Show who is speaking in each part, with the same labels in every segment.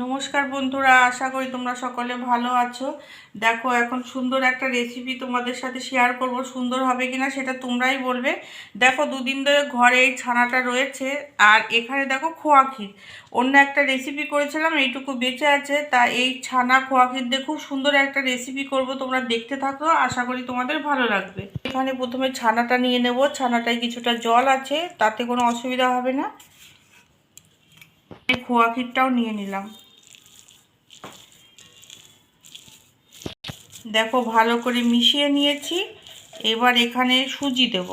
Speaker 1: নমস্কার বন্ধুরা, আশা করি তোমরা সকলে ভালো আছো। দেখো, এখন সুন্দর একটা রেসিপি তোমাদের সাথে শেয়ার করব। সুন্দর হবে কিনা সেটা তোমরাই বলবে। দেখো, দুদিন ধরে ঘরে এই ছানাটা রয়েছে, আর এখানে দেখো খোয়া ক্ষীর। অন্য একটা রেসিপি করেছিলাম, এইটুকু বেঁচে আছে। তা এই ছানা খোয়া ক্ষীর দিয়ে খুব সুন্দর একটা রেসিপি করব, তোমরা দেখতে থাকো, আশা করি তোমাদের ভালো লাগবে। এখানে প্রথমে ছানাটা নিয়ে নেব। ছানাটায় কিছুটা জল আছে, তাতে কোনো অসুবিধা হবে না। এই খোয়া ক্ষীরটাও নিয়ে নিলাম। দেখো, ভালো করে মিশিয়ে নিয়েছি। এবার এখানে সুজি দেব।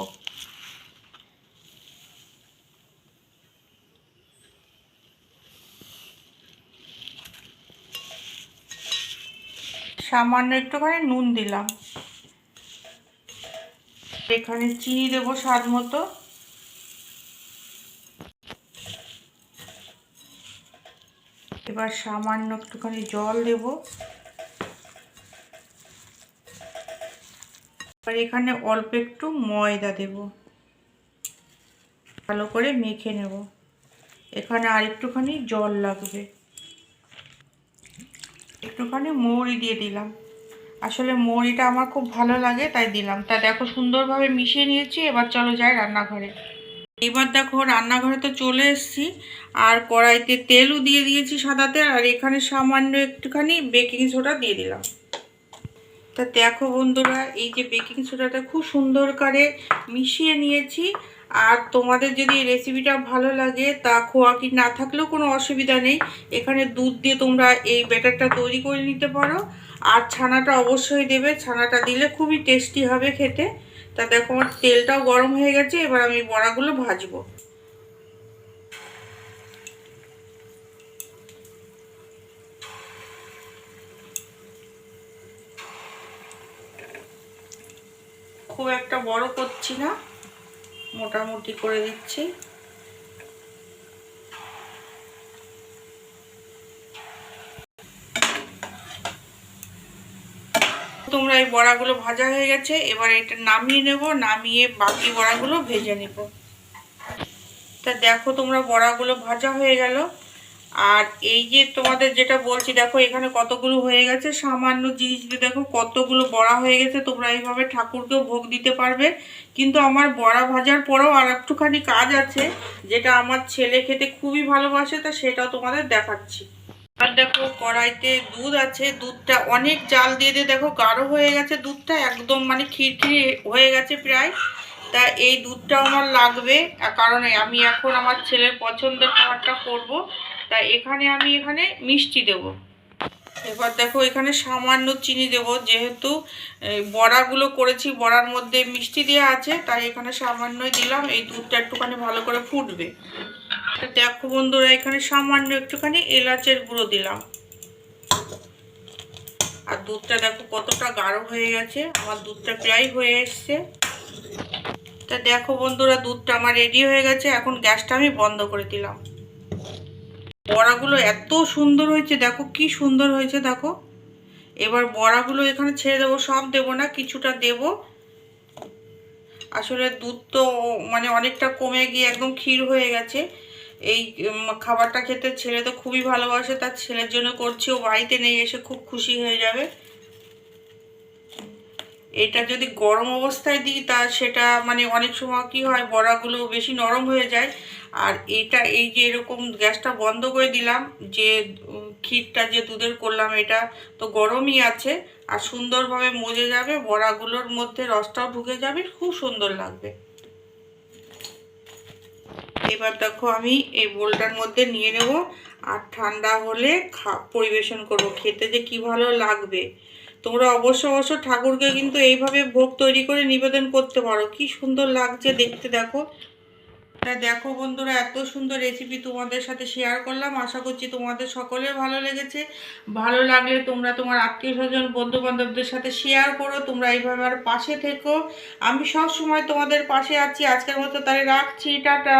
Speaker 1: সামান্য একটুখানি নুন দিলাম। এখানে চিনি দেব স্বাদ মতো। এবার সামান্য একটুখানি জল দেব। এবার এখানে অল্প একটু ময়দা দেব। ভালো করে মেখে নেব। এখানে আর একটুখানি জল লাগবে। একটুখানি মৌরি দিয়ে দিলাম। আসলে মৌরিটা আমার খুব ভালো লাগে, তাই দিলাম। তা দেখো, সুন্দরভাবে মিশিয়ে নিয়েছি। এবার চলো যাই রান্নাঘরে। এবার দেখো, রান্নাঘরে তো চলে এসেছি। আর কড়াইতে তেলও দিয়ে দিয়েছি, সাদা তেল। আর এখানে সামান্য একটুখানি বেকিং সোডা দিয়ে দিলাম। তা দেখো বন্ধুরা, এই যে বেকিং সোডাটা খুব সুন্দর করে মিশিয়ে নিয়েছি। আর তোমাদের যদি এই রেসিপিটা ভালো লাগে, তা খোয়া ক্ষীর না থাকলেও কোনো অসুবিধা নেই। এখানে দুধ দিয়ে তোমরা এই ব্যাটারটা তৈরি করে নিতে পারো। আর ছানাটা অবশ্যই দেবে, ছানাটা দিলে খুবই টেস্টি হবে খেতে। তা দেখো, আমার তেলটাও গরম হয়ে গেছে। এবার আমি বড়াগুলো ভাজবো। খুব একটা বড় করছি না, মোটামুটি করে দিচ্ছি। তোমরা এই বড়াগুলো ভাজা হয়ে গেছে। এবার এটা নামিয়ে নেব। নামিয়ে বাকি বড়াগুলো ভেজে নেব। তা দেখো, তোমরা বড়াগুলো ভাজা হয়ে গেল। আর এই যে তোমাদের যেটা বলছি, দেখো এখানে কতগুলো হয়ে গেছে। সামান্য জিনিস দিয়ে দেখো কতগুলো বড়া হয়ে গেছে। তোমরা এইভাবে ঠাকুরকেও ভোগ দিতে পারবে। কিন্তু আমার বড়া ভাজার পরেও আর একটুখানি কাজ আছে, যেটা আমার ছেলে খেতে খুবই ভালোবাসে। তা সেটাও তোমাদের দেখাচ্ছি। আর দেখো, কড়াইতে দুধ আছে। দুধটা অনেক জাল দিয়ে দিয়ে দেখো গাঢ় হয়ে গেছে। দুধটা একদম মানে খিরখিরি হয়ে গেছে প্রায়। তা এই দুধটা আমার লাগবে, কারণ আমি এখন আমার ছেলের পছন্দের খাবারটা করব। তা এখানে মিষ্টি দেব। এবার দেখো, এখানে সামান্য চিনি দেব। যেহেতু বড়াগুলো করেছি, বড়ার মধ্যে মিষ্টি দেওয়া আছে, তাই এখানে সামান্যই দিলাম। এই দুধটা একটুখানি ভালো করে ফুটবে। দেখো বন্ধুরা, এখানে সামান্য একটুখানি এলাচের গুঁড়ো দিলাম। আর দুধটা দেখো কতটা গাঢ় হয়ে গেছে। আমার দুধটা প্রায় হয়ে এসছে। তা দেখো বন্ধুরা, দুধটা আমার রেডি হয়ে গেছে। এখন গ্যাসটা আমি বন্ধ করে দিলাম। বড়াগুলো এত সুন্দর হয়েছে, দেখো কি সুন্দর হয়েছে দেখো। এবার বড়াগুলো এখানে ছেড়ে দেবো। সব দেবো না, কিছুটা দেব। আসলে দুধ তো মানে অনেকটা কমে গিয়ে একদম ক্ষীর হয়ে গেছে। এই খাবারটা খেতে ছেলে তো খুবই ভালোবাসে। তার ছেলের জন্য করছি, ও বাড়িতে নেই, এসে খুব খুশি হয়ে যাবে। এটা যদি গরম অবস্থায় দিই, তা সেটা মানে অনেক সময় কি হয়, বড়াগুলো বেশি নরম হয়ে যায়। আর এটা এই যে এরকম গ্যাসটা বন্ধ করে দিলাম, যে ক্ষীরটা যে দুধের করলাম, এটা তো গরমই আছে। আর সুন্দরভাবে মজে যাবে, বড়াগুলোর মধ্যে রসটাও ঢুকে যাবে, খুব সুন্দর লাগবে। এবার দেখো, আমি এই বোলটার মধ্যে নিয়ে নেব। আর ঠান্ডা হলে পরিবেশন করব। খেতে যে কি ভালো লাগবে। তোমরা অবশ্য ঠাকুরকে কিন্তু এইভাবে ভোগ তৈরি করে নিবেদন করতে পারো। কি সুন্দর লাগছে দেখতে দেখো। তা দেখো বন্ধুরা, এত সুন্দর রেসিপি তোমাদের সাথে শেয়ার করলাম। আশা করছি তোমাদের সকলের ভালো লেগেছে। ভালো লাগলে তোমরা তোমার আত্মীয় স্বজন, বন্ধু বান্ধবদের সাথে শেয়ার করো। তোমরা এইভাবে আমার পাশে থেকো। আমি সব সময় তোমাদের পাশে আছি। আজকের মতো তাহলে রাখছি, টাটা।